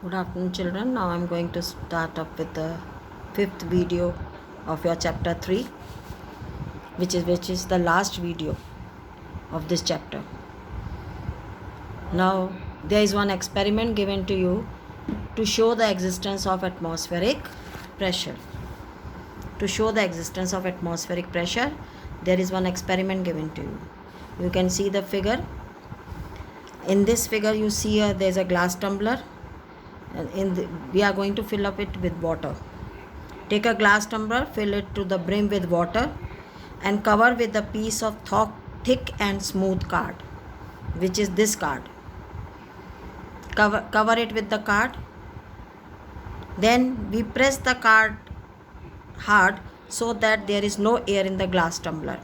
Good afternoon, children. Now I'm going to start up with the fifth video of your chapter 3, which is the last video of this chapter. Now there is one experiment given to you to show the existence of atmospheric pressure. To show the existence of atmospheric pressure, there is one experiment given to you. You can see the figure. In this figure, you see there's a glass tumbler. We are going to fill up it with water. Take a glass tumbler, fill it to the brim with water, and cover with a piece of thick and smooth card, which is this card. Cover it with the card. Then we press the card hard so that there is no air in the glass tumbler.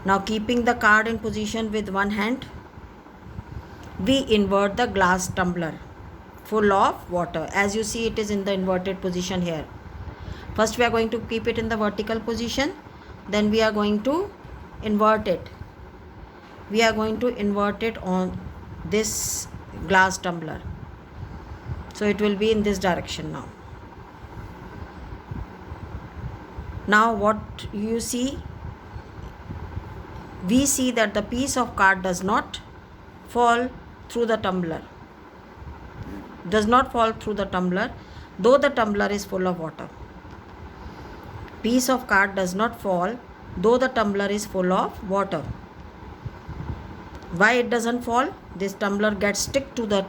Now, keeping the card in position with one hand, we invert the glass tumbler full of water. As you see, it is in the inverted position here. First we are going to keep it in the vertical position, then we are going to invert it. We are going to invert it on this glass tumbler. So it will be in this direction now. Now what you see, we see that the piece of card does not fall through the tumbler. Though the tumbler is full of water. Piece of card does not fall though the tumbler is full of water. Why it doesn't fall? This tumbler gets stick to the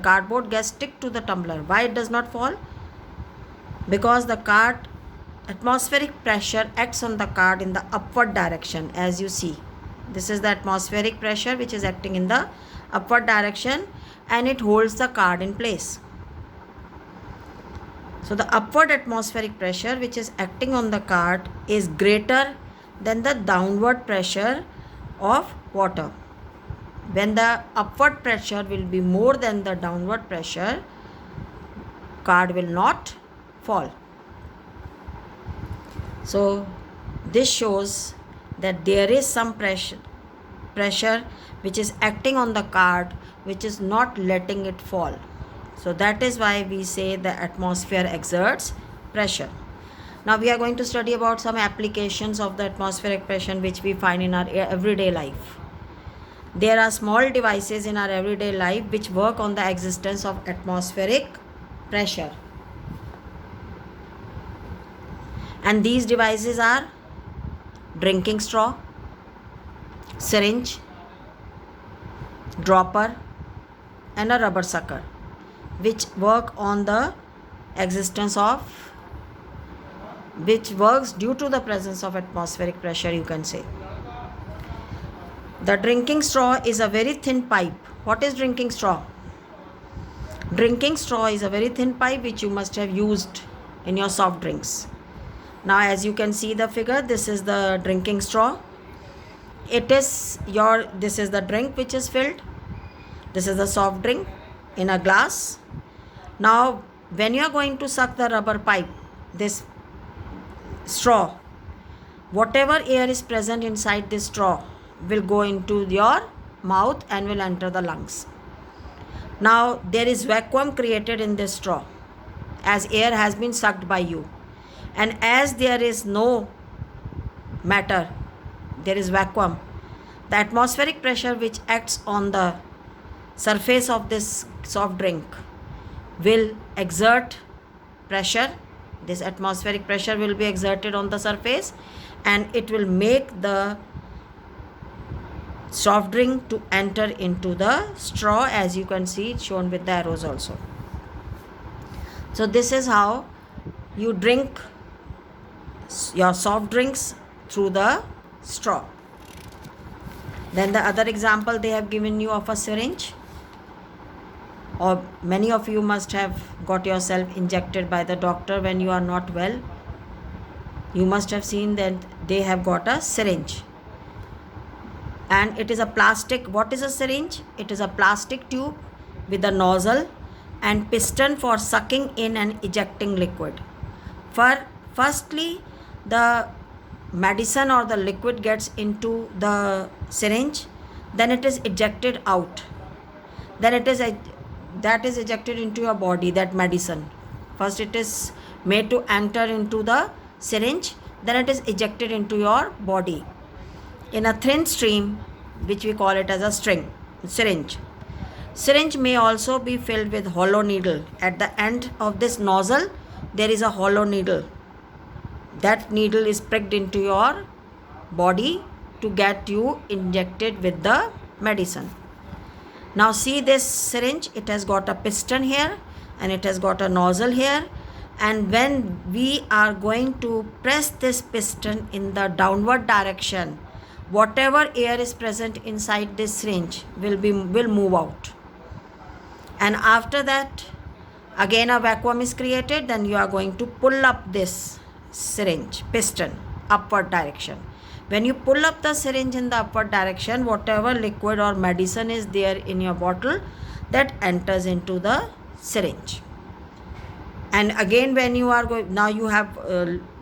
cardboard gets stick to the tumbler. Why it does not fall? Because the atmospheric pressure acts on the card in the upward direction. As you see, this is the atmospheric pressure which is acting in the upward direction, and it holds the card in place. So the upward atmospheric pressure which is acting on the card is greater than the downward pressure of water. When the upward pressure will be more than the downward pressure, card will not fall. So this shows that there is some pressure which is acting on the card, which is not letting it fall. So that is why we say the atmosphere exerts pressure. Now we are going to study about some applications of the atmospheric pressure which we find in our everyday life. There are small devices in our everyday life which work on the existence of atmospheric pressure. And these devices are drinking straw, syringe, dropper, and a rubber sucker, which works due to the presence of atmospheric pressure, you can say. The drinking straw is a very thin pipe. What is drinking straw? Drinking straw is a very thin pipe which you must have used in your soft drinks. Now as you can see the figure, this is the drinking straw. This is the drink which is filled. This is the soft drink in a glass. Now when you are going to suck the rubber pipe, this straw, whatever air is present inside this straw will go into your mouth and will enter the lungs. Now there is vacuum created in this straw as air has been sucked by you, and as there is no matter, there is vacuum. The atmospheric pressure which acts on the surface of this soft drink will exert pressure. This atmospheric pressure will be exerted on the surface, and it will make the soft drink to enter into the straw, as you can see shown with the arrows also. So this is how you drink your soft drinks, through the straw. Then the other example they have given you of a syringe, or many of you must have got yourself injected by the doctor when you are not well. You must have seen that they have got a syringe, and it is a plastic. What is a syringe? It is a plastic tube with a nozzle and piston for sucking in and ejecting liquid. Firstly, the medicine or the liquid gets into the syringe, then it is ejected out. Then it is that is ejected into your body, that medicine. First it is made to enter into the syringe, then it is ejected into your body in a thin stream, which we call it as a syringe. Syringe may also be filled with hollow needle. At the end of this nozzle, there is a hollow needle. That needle is pricked into your body to get you injected with the medicine. Now see this syringe, it has got a piston here and it has got a nozzle here, and when we are going to press this piston in the downward direction, whatever air is present inside this syringe will move out. And after that, again a vacuum is created, then you are going to pull up this syringe piston upward direction. When you pull up the syringe in the upward direction, whatever liquid or medicine is there in your bottle, that enters into the syringe. And again, when you are going, now you have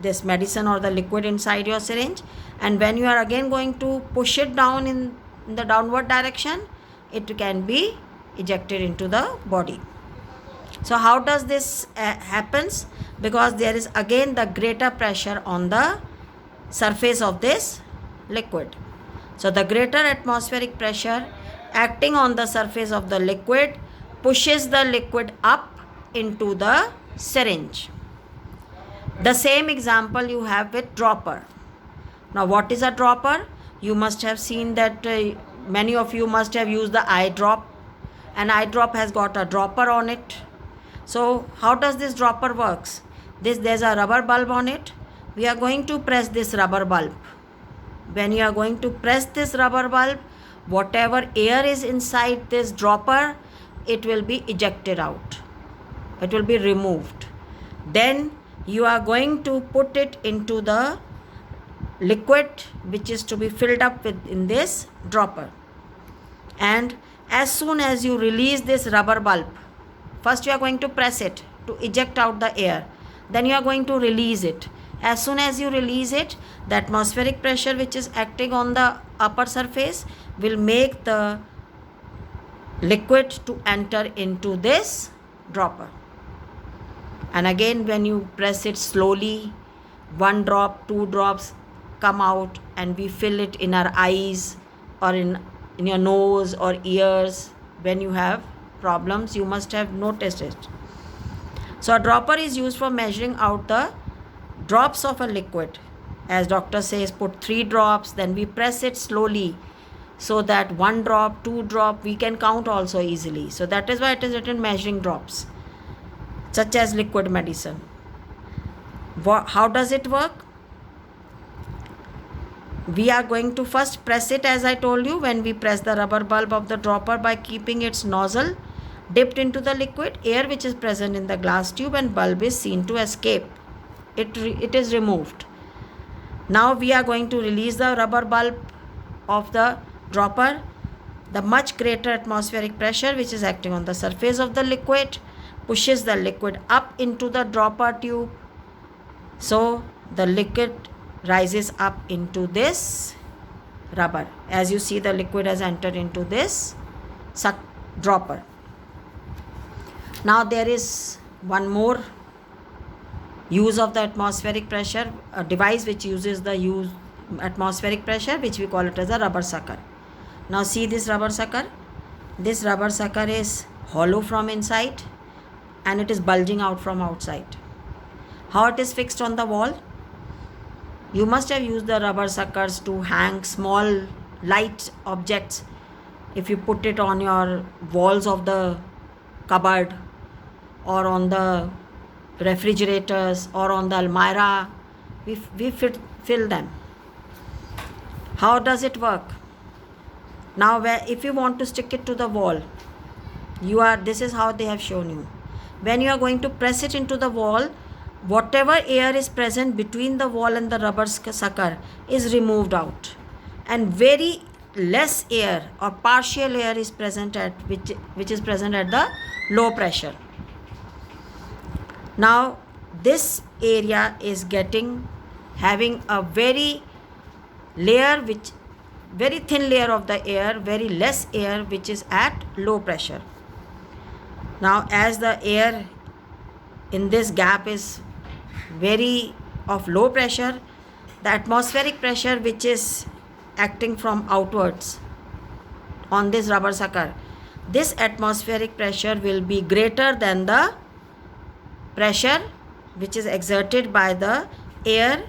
this medicine or the liquid inside your syringe, and when you are again going to push it down in the downward direction, it can be ejected into the body. So how does this happens? Because there is again the greater pressure on the surface of this liquid. So the greater atmospheric pressure acting on the surface of the liquid pushes the liquid up into the syringe. The same example you have with dropper. Now what is a dropper? You must have seen that many of you must have used the eye drop. An eye drop has got a dropper on it. So how does this dropper works? There's a rubber bulb on it. We are going to press this rubber bulb. When you are going to press this rubber bulb, whatever air is inside this dropper, it will be ejected out. It will be removed. Then you are going to put it into the liquid which is to be filled up with in this dropper. And as soon as you release this rubber bulb, first you are going to press it to eject out the air. Then you are going to release it. As soon as you release it, the atmospheric pressure which is acting on the upper surface will make the liquid to enter into this dropper. And again, when you press it slowly, 1 drop, 2 drops come out, and we fill it in our eyes or in your nose or ears. When you have problems, you must have noticed it. So a dropper is used for measuring out the drops of a liquid. As doctor says, put 3 drops, then we press it slowly so that 1 drop, 2 drop, we can count also easily. So that is why it is written measuring drops, such as liquid medicine. How does it work? We are going to first press it, as I told you. When we press the rubber bulb of the dropper by keeping its nozzle dipped into the liquid, air which is present in the glass tube and bulb is seen to escape. It is removed. Now we are going to release the rubber bulb of the dropper. The much greater atmospheric pressure which is acting on the surface of the liquid pushes the liquid up into the dropper tube. So the liquid rises up into this rubber. As you see, the liquid has entered into this dropper. Now there is one more use of the atmospheric pressure, a device which uses the atmospheric pressure, which we call it as a rubber sucker. Now see this rubber sucker. This rubber sucker is hollow from inside and it is bulging out from outside. How it is fixed on the wall? You must have used the rubber suckers to hang small light objects. If you put it on your walls of the cupboard or on the refrigerators or on the almirah, we fill them. How does it work? Now if you want to stick it to the wall, this is how they have shown you. When you are going to press it into the wall, whatever air is present between the wall and the rubber sucker is removed out, and very less air or partial air is present which is present at the low pressure. Now this area is having a very thin layer of the air, very less air which is at low pressure. Now as the air in this gap is very of low pressure, the atmospheric pressure which is acting from outwards on this rubber sucker, this atmospheric pressure will be greater than the pressure which is exerted by the air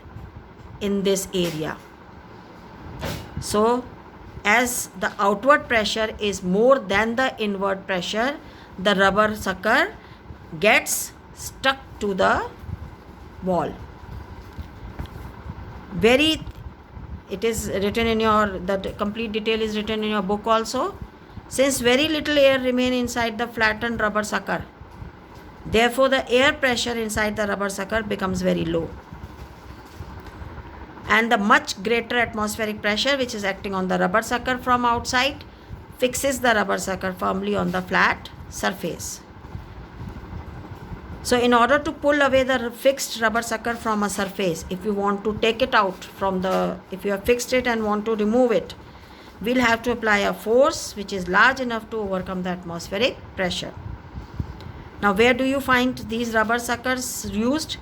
in this area. So as the outward pressure is more than the inward pressure, the rubber sucker gets stuck to the wall. It is written in the complete detail is written in your book also. Since very little air remain inside the flattened rubber sucker, therefore the air pressure inside the rubber sucker becomes very low, and the much greater atmospheric pressure which is acting on the rubber sucker from outside fixes the rubber sucker firmly on the flat surface. So in order to pull away the fixed rubber sucker from a surface, if you want to take it out if you have fixed it and want to remove it, we'll have to apply a force which is large enough to overcome the atmospheric pressure. Now where do you find these rubber suckers used?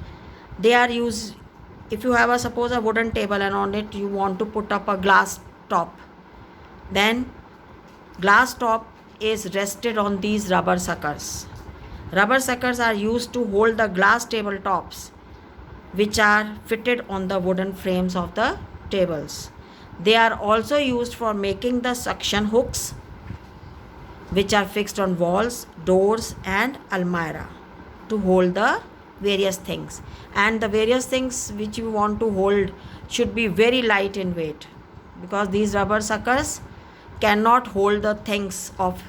They are used if you have suppose a wooden table and on it you want to put up a glass top. Then glass top is rested on these rubber suckers. Rubber suckers are used to hold the glass table tops which are fitted on the wooden frames of the tables. They are also used for making the suction hooks which are fixed on walls, doors and almirah to hold the various things. And the various things which you want to hold should be very light in weight, because these rubber suckers cannot hold the things of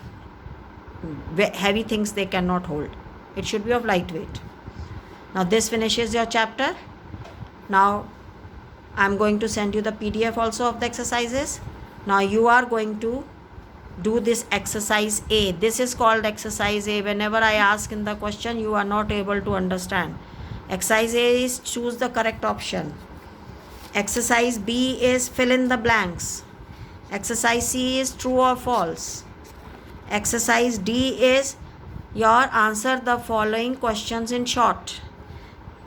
heavy things, they cannot hold. It should be of light weight. Now this finishes your chapter. Now I am going to send you the PDF also of the exercises. Now you are going to do this exercise A. This is called exercise A. Whenever I ask in the question you are not able to understand, exercise A is choose the correct option. Exercise B is fill in the blanks. Exercise C is true or false. Exercise D is your answer the following questions in short.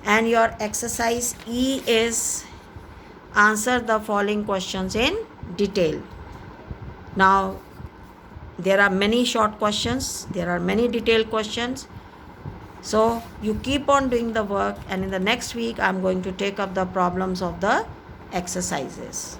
And your exercise E is answer the following questions in detail. Now there are many short questions, there are many detailed questions. So you keep on doing the work, and in the next week I am going to take up the problems of the exercises.